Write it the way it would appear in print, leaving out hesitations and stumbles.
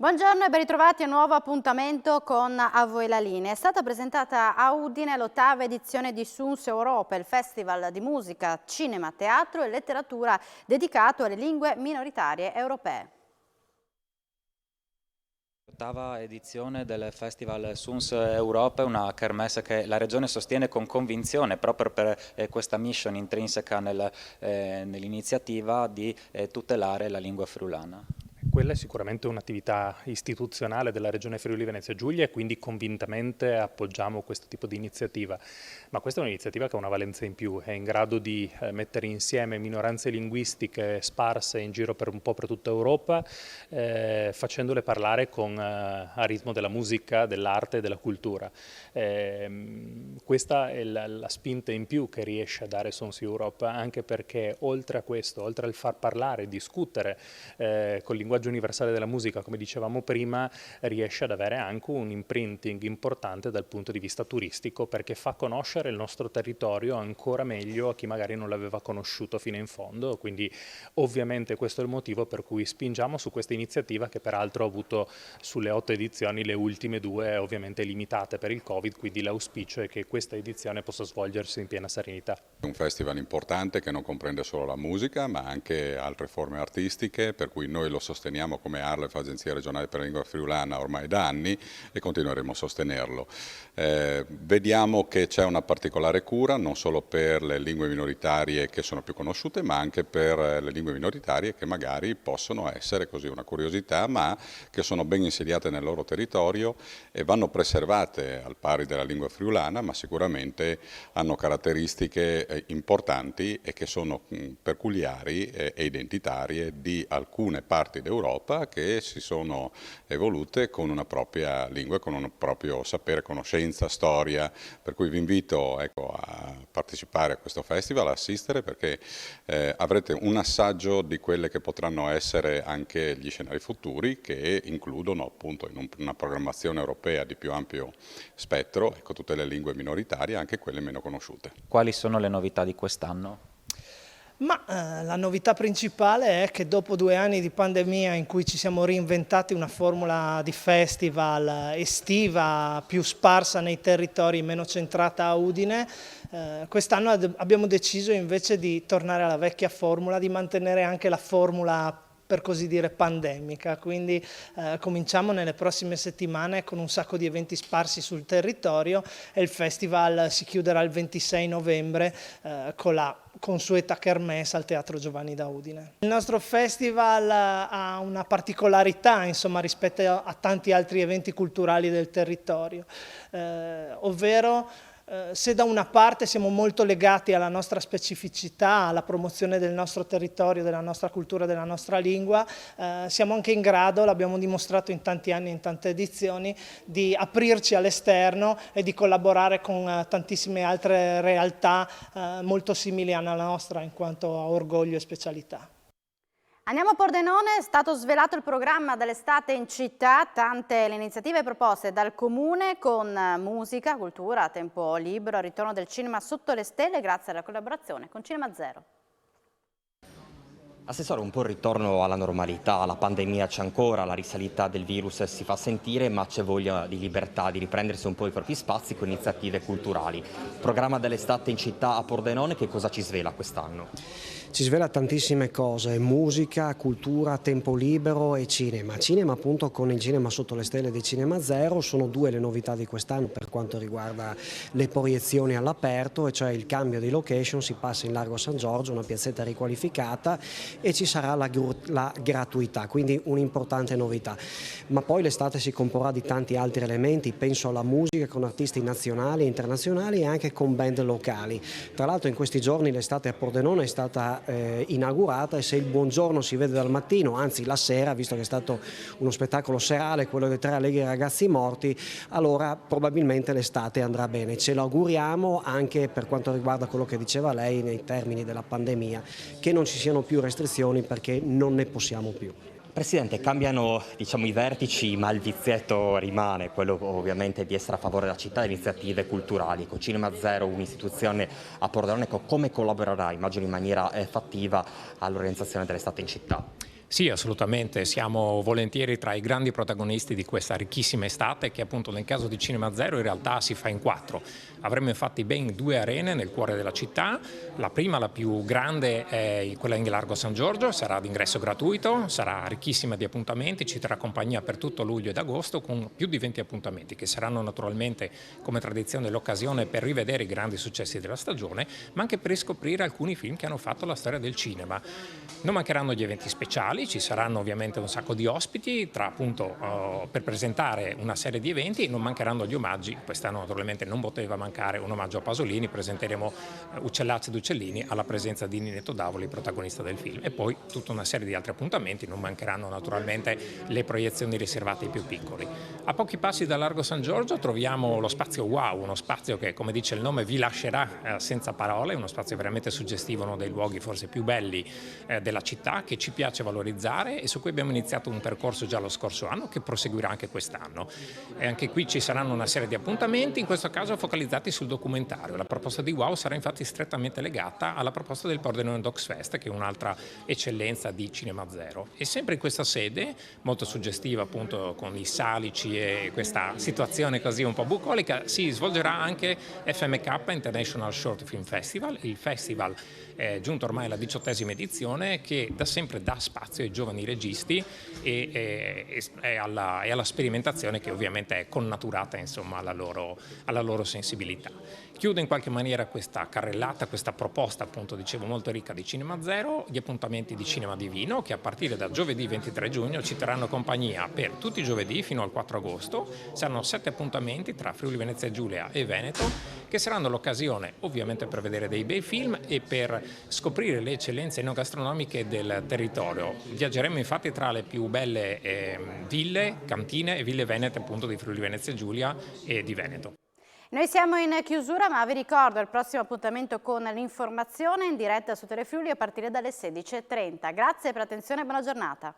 Buongiorno e ben ritrovati a un nuovo appuntamento con A Voi la Linea. È stata presentata a Udine l'8ª edizione di SUNS Europa, il festival di musica, cinema, teatro e letteratura dedicato alle lingue minoritarie europee. L'ottava edizione del Festival SUNS Europa è una kermesse che la Regione sostiene con convinzione proprio per questa mission intrinseca nell'iniziativa di tutelare la lingua friulana. Quella è sicuramente un'attività istituzionale della Regione Friuli Venezia Giulia e quindi convintamente appoggiamo questo tipo di iniziativa. Ma questa è un'iniziativa che ha una valenza in più, è in grado di mettere insieme minoranze linguistiche sparse in giro per un po' per tutta Europa, facendole parlare a ritmo della musica, dell'arte e della cultura. Questa è la spinta in più che riesce a dare SUNS Europa, anche perché oltre a questo, oltre al far parlare, discutere col linguaggio universale della musica, come dicevamo prima, riesce ad avere anche un imprinting importante dal punto di vista turistico, perché fa conoscere il nostro territorio ancora meglio a chi magari non l'aveva conosciuto fino in fondo. Quindi ovviamente questo è il motivo per cui spingiamo su questa iniziativa, che peraltro ha avuto sulle 8 edizioni le ultime 2 ovviamente limitate per il Covid, quindi l'auspicio è che questa edizione possa svolgersi in piena serenità. È un festival importante che non comprende solo la musica ma anche altre forme artistiche, per cui noi lo sosteniamo come ARLEF, Agenzia Regionale per la Lingua Friulana, ormai da anni e continueremo a sostenerlo. Vediamo che c'è una particolare cura non solo per le lingue minoritarie che sono più conosciute, ma anche per le lingue minoritarie che magari possono essere così una curiosità, ma che sono ben insediate nel loro territorio e vanno preservate al pari della lingua friulana, ma sicuramente hanno caratteristiche importanti e che sono peculiari e identitarie di alcune parti d'Europa che si sono evolute con una propria lingua, con un proprio sapere, conoscenza, storia, per cui vi invito a partecipare a questo festival, a assistere, perché avrete un assaggio di quelle che potranno essere anche gli scenari futuri, che includono appunto in una programmazione europea di più ampio spettro, tutte le lingue minoritarie, anche quelle meno conosciute. Quali sono le novità di quest'anno? La novità principale è che dopo 2 anni di pandemia in cui ci siamo reinventati una formula di festival estiva più sparsa nei territori, meno centrata a Udine, quest'anno abbiamo deciso invece di tornare alla vecchia formula, di mantenere anche la formula per così dire pandemica, quindi cominciamo nelle prossime settimane con un sacco di eventi sparsi sul territorio e il festival si chiuderà il 26 novembre con la consueta kermesse al Teatro Giovanni da Udine. Il nostro festival ha una particolarità rispetto a tanti altri eventi culturali del territorio, ovvero se da una parte siamo molto legati alla nostra specificità, alla promozione del nostro territorio, della nostra cultura, della nostra lingua, siamo anche in grado, l'abbiamo dimostrato in tanti anni, in tante edizioni, di aprirci all'esterno e di collaborare con tantissime altre realtà molto simili alla nostra in quanto a orgoglio e specialità. Andiamo a Pordenone, è stato svelato il programma dell'estate in città, tante le iniziative proposte dal Comune con musica, cultura, tempo libero, ritorno del cinema sotto le stelle grazie alla collaborazione con Cinema Zero. Assessore, un po' il ritorno alla normalità, la pandemia c'è ancora, la risalita del virus si fa sentire, ma c'è voglia di libertà, di riprendersi un po' i propri spazi con iniziative culturali. Programma dell'estate in città a Pordenone, che cosa ci svela quest'anno? Ci svela tantissime cose, musica, cultura, tempo libero e cinema. Cinema appunto con il Cinema sotto le stelle di Cinema Zero, sono 2 le novità di quest'anno per quanto riguarda le proiezioni all'aperto, e cioè il cambio di location, si passa in Largo San Giorgio, una piazzetta riqualificata, e ci sarà la gratuità, quindi un'importante novità. Ma poi l'estate si comporrà di tanti altri elementi, penso alla musica con artisti nazionali e internazionali e anche con band locali. Tra l'altro in questi giorni l'estate a Pordenone è stata inaugurata, e se il buongiorno si vede dal mattino, anzi la sera, visto che è stato uno spettacolo serale, quello dei 3 allegri ragazzi morti, allora probabilmente l'estate andrà bene. Ce lo auguriamo anche per quanto riguarda quello che diceva lei nei termini della pandemia, che non ci siano più restrizioni, perché non ne possiamo più. Presidente, cambiano i vertici, ma il vizietto rimane, quello ovviamente di essere a favore della città e iniziative culturali. Con Cinema Zero, un'istituzione a Pordenone, come collaborerà, immagino in maniera fattiva, all'organizzazione dell'estate in città? Sì, assolutamente, siamo volentieri tra i grandi protagonisti di questa ricchissima estate che appunto nel caso di Cinema Zero in realtà si fa in 4. Avremo infatti ben 2 arene nel cuore della città, la prima, la più grande, è quella in Largo San Giorgio, sarà ad ingresso gratuito, sarà ricchissima di appuntamenti, ci terrà compagnia per tutto luglio ed agosto con più di 20 appuntamenti che saranno naturalmente come tradizione l'occasione per rivedere i grandi successi della stagione, ma anche per riscoprire alcuni film che hanno fatto la storia del cinema. Non mancheranno gli eventi speciali, ci saranno ovviamente un sacco di ospiti per presentare una serie di eventi, non mancheranno gli omaggi, quest'anno naturalmente non poteva mancare un omaggio a Pasolini, presenteremo Uccellacci ed Uccellini alla presenza di Ninetto Davoli, protagonista del film, e poi tutta una serie di altri appuntamenti, non mancheranno naturalmente le proiezioni riservate ai più piccoli. A pochi passi da Largo San Giorgio troviamo lo spazio Wow, uno spazio che come dice il nome vi lascerà senza parole, uno spazio veramente suggestivo, uno dei luoghi forse più belli della città che ci piace valorizzare e su cui abbiamo iniziato un percorso già lo scorso anno che proseguirà anche quest'anno. E anche qui ci saranno una serie di appuntamenti, in questo caso focalizzati sul documentario. La proposta di Wow sarà infatti strettamente legata alla proposta del Pordenone Docs Fest, che è un'altra eccellenza di Cinema Zero. E sempre in questa sede, molto suggestiva appunto con i salici e questa situazione così un po' bucolica, si svolgerà anche FMK International Short Film Festival. Il festival è giunto ormai alla 18ª edizione, che da sempre dà spazio ai giovani registi e alla sperimentazione che ovviamente è connaturata insomma alla loro sensibilità. Chiudo in qualche maniera questa carrellata, questa proposta appunto dicevo molto ricca di Cinema Zero, gli appuntamenti di Cinema Divino che a partire da giovedì 23 giugno ci terranno compagnia per tutti i giovedì fino al 4 agosto, saranno 7 appuntamenti tra Friuli Venezia Giulia e Veneto che saranno l'occasione ovviamente per vedere dei bei film e per scoprire le eccellenze enogastronomiche del territorio. Viaggeremo infatti tra le più belle ville, cantine e ville venete appunto di Friuli Venezia Giulia e di Veneto. Noi siamo in chiusura, ma vi ricordo il prossimo appuntamento con l'informazione in diretta su Telefriuli a partire dalle 16:30. Grazie per l'attenzione e buona giornata.